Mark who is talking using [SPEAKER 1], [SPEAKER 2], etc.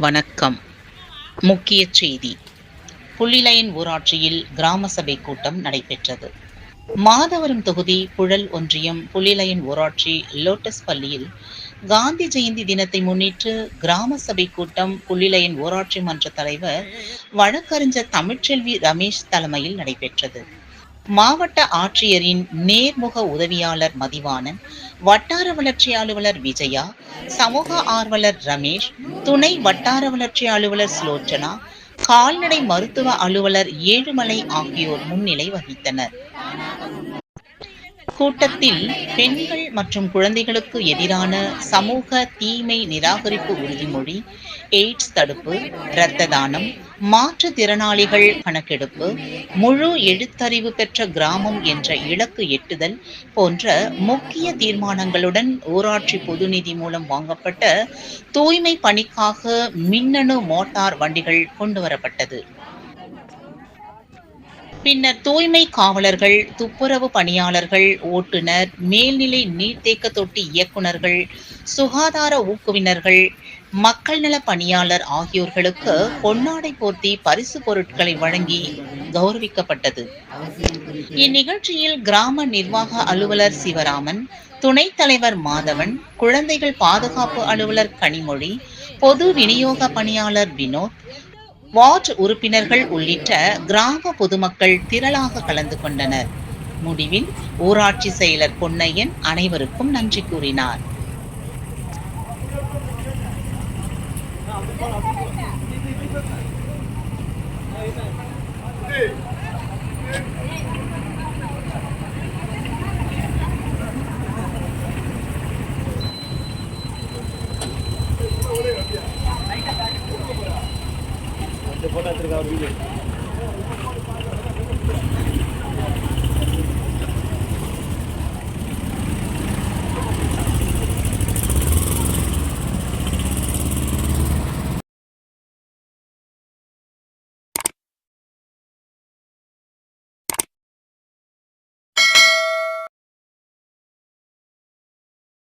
[SPEAKER 1] வணக்கம். முக்கிய செய்தி. புள்ளிலையன் ஊராட்சியில் கிராம சபை கூட்டம் நடைபெற்றது. மாதவரம் தொகுதி புழல் ஒன்றியம் புள்ளிலையன் ஊராட்சி லோட்டஸ் பள்ளியில் காந்தி ஜெயந்தி தினத்தை முன்னிட்டு கிராம சபை கூட்டம் புள்ளிலையன் ஊராட்சி மன்ற தலைவர் வழக்கறிஞர் தமிழ்ச்செல்வி ரமேஷ் தலைமையில் நடைபெற்றது. மாவட்ட ஆட்சியரின் நேர்முக உதவியாளர் மதிவாணன், வட்டார வளர்ச்சி அலுவலர் விஜயா, சமூக ஆர்வலர் ரமேஷ், துணை வட்டார வளர்ச்சி அலுவலர் ஸ்லோச்சனா, கால்நடை மருத்துவ அலுவலர் ஏழுமலை ஆகியோர் முன்னிலை வகித்தனர். கூட்டத்தில் பெண்கள் மற்றும் குழந்தைகளுக்கு எதிரான சமூக தீமை நிராகரிப்பு உறுதிமொழி, எய்ட்ஸ் தடுப்பு, இரத்த தானம், மாற்றுத்திறனாளிகள் கணக்கெடுப்பு, முழு எழுத்தறிவு பெற்ற கிராமம் என்ற இலக்கு எட்டுதல் போன்ற முக்கிய தீர்மானங்களுடன் ஊராட்சி பொது நிதி மூலம் வாங்கப்பட்ட தூய்மை பணிக்காக மின்னணு மோட்டார் வண்டிகள் கொண்டுவரப்பட்டது. பின்னர் தூய்மை காவலர்கள், துப்புரவு பணியாளர்கள், ஓட்டுநர், மேல்நிலை நீர்த்தேக்க தொட்டி இயக்குநர்கள், சுகாதார ஊக்குவினர்கள், மக்கள் நல பணியாளர் ஆகியோர்களுக்கு பொன்னாடை போர்த்தி பரிசு பொருட்களை வழங்கி கௌரவிக்கப்பட்டது. இந்நிகழ்ச்சியில் கிராம நிர்வாக அலுவலர் சிவராமன், துணைத் தலைவர் மாதவன், குழந்தைகள் பாதுகாப்பு அலுவலர் கனிமொழி, பொது விநியோக பணியாளர் வினோத், வார்டு உறுப்பினர்கள் உள்ளிட்ட கிராம பொதுமக்கள் திரளாக கலந்து கொண்டனர். முடிவில் ஊராட்சி செயலர் பொன்னையன் அனைவருக்கும் நன்றி கூறினார்.
[SPEAKER 2] Photo எடுத்துருக்கா video